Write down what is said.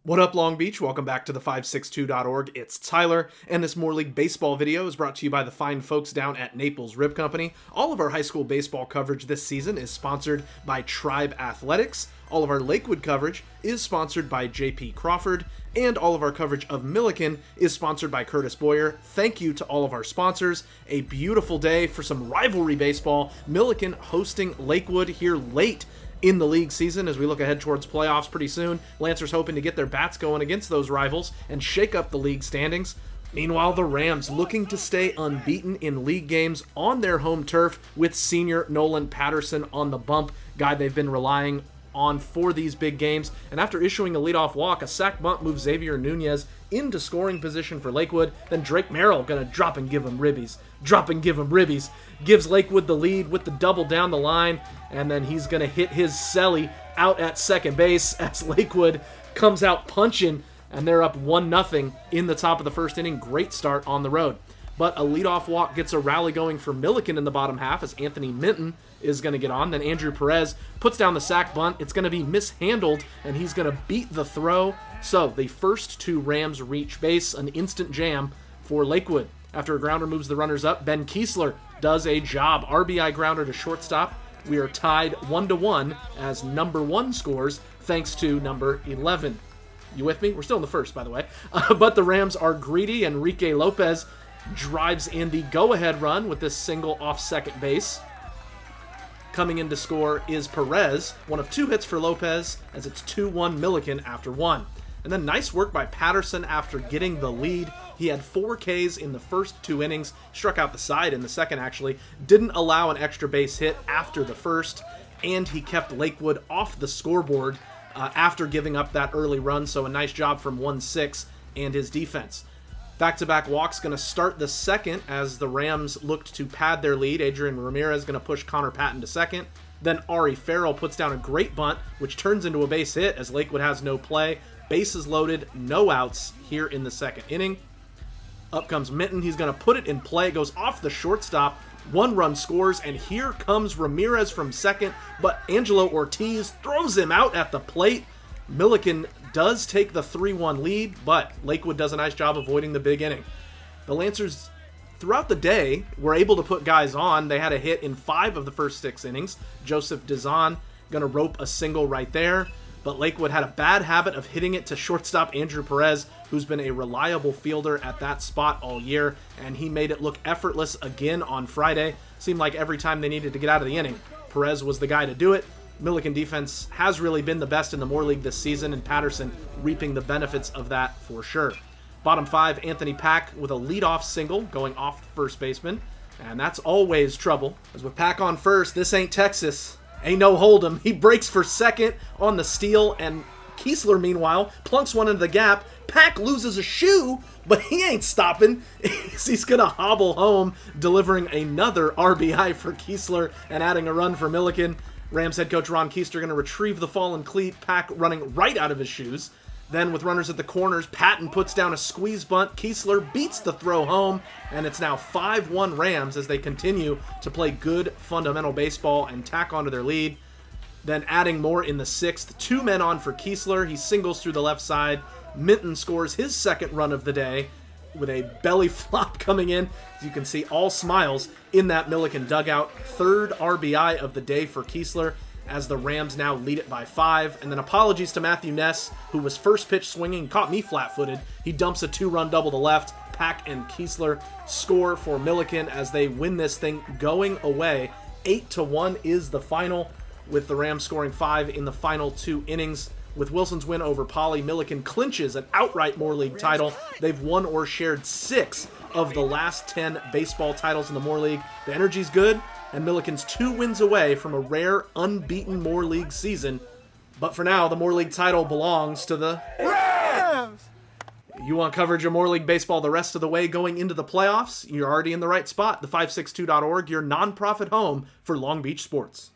What up, Long Beach? Welcome back to the 562.org. It's Tyler, and this More League Baseball video is brought to you by the fine folks down at Naples Rib Company. All of our high school baseball coverage this season is sponsored by Tribe Athletics. All of our Lakewood coverage is sponsored by JP Crawford, and all of our coverage of Millikan is sponsored by Curtis Boyer. Thank you to all of our sponsors. A beautiful day for some rivalry baseball. Millikan hosting Lakewood here late in the league season as we look ahead towards playoffs pretty soon. Lancers hoping to get their bats going against those rivals and shake up the league standings. Meanwhile, the Rams looking to stay unbeaten in league games on their home turf with senior Nolan Patterson on the bump, guy they've been relying on for these big games. And after issuing a leadoff walk, a sac bunt moves Xavier Nunez into scoring position for Lakewood. Then Drake Merrill gonna drop and give him ribbies. Gives Lakewood the lead with the double down the line, and then he's gonna hit his celly out at second base as Lakewood comes out punching, and they're up 1-0 in the top of the first inning. Great start on the road. But a leadoff walk gets a rally going for Millikan in the bottom half as Anthony Minton is going to get on. Then Andrew Perez puts down the sac bunt. It's going to be mishandled, and he's going to beat the throw. So the first two Rams reach base, an instant jam for Lakewood. After a grounder moves the runners up, Ben Kiesler does a job. RBI grounder to shortstop. We are tied 1-1 as number 1 scores thanks to number 11. You with me? We're still in the first, by the way. But the Rams are greedy. Enrique Lopez drives in the go-ahead run with this single off second base. Coming in to score is Perez, one of 2 hits for Lopez, as it's 2-1 Millikan after 1. And then nice work by Patterson after getting the lead. He had 4 Ks in the first 2 innings, struck out the side in the second actually, didn't allow an extra base hit after the first, and he kept Lakewood off the scoreboard after giving up that early run, so a nice job from 1-6 and his defense. Back-to-back walks going to start the second as the Rams looked to pad their lead. Adrian Ramirez going to push Connor Patton to second. Then Ari Farrell puts down a great bunt, which turns into a base hit as Lakewood has no play. Bases loaded, no outs here in the second inning. Up comes Minton. He's going to put it in play. Goes off the shortstop. 1 run scores, and here comes Ramirez from second, but Angelo Ortiz throws him out at the plate. Millikan does take the 3-1 lead, but Lakewood does a nice job avoiding the big inning. The Lancers, throughout the day, were able to put guys on. They had a hit in 5 of the first 6 innings. Joseph Dizon going to rope a single right there, but Lakewood had a bad habit of hitting it to shortstop Andrew Perez, who's been a reliable fielder at that spot all year, and he made it look effortless again on Friday. Seemed like every time they needed to get out of the inning, Perez was the guy to do it. Millikan defense has really been the best in the Moore League this season, and Patterson reaping the benefits of that for sure. Bottom 5, Anthony Pack with a leadoff single going off the first baseman, and that's always trouble. As with Pack on first, this ain't Texas. Ain't no hold'em. He breaks for second on the steal, and Kiesler, meanwhile, plunks one into the gap. Pack loses a shoe, but he ain't stopping. He's going to hobble home, delivering another RBI for Kiesler and adding a run for Millikan. Rams head coach Ron Keister going to retrieve the fallen cleat, Pack running right out of his shoes. Then with runners at the corners, Patton puts down a squeeze bunt. Kiesler beats the throw home, and it's now 5-1 Rams as they continue to play good fundamental baseball and tack onto their lead. Then adding more in the 6th, 2 men on for Kiesler. He singles through the left side. Minton scores his second run of the day with a belly flop coming in. As you can see, all smiles in that Millikan dugout. 3rd RBI of the day for Kiesler as the Rams now lead it by 5. And then apologies to Matthew Ness, who was first pitch swinging, caught me flat-footed. He dumps a 2-run double to left. Pack and Kiesler score for Millikan as they win this thing going away. 8-1 is the final, with the Rams scoring 5 in the final 2 innings. With Wilson's win over Poly, Millikan clinches an outright Moore League title. They've won or shared 6 of the last 10 baseball titles in the Moore League. The energy's good, and Millikan's 2 wins away from a rare unbeaten Moore League season. But for now, the Moore League title belongs to the Rams! You want coverage of Moore League baseball the rest of the way going into the playoffs? You're already in the right spot. The 562.org, your non-profit home for Long Beach sports.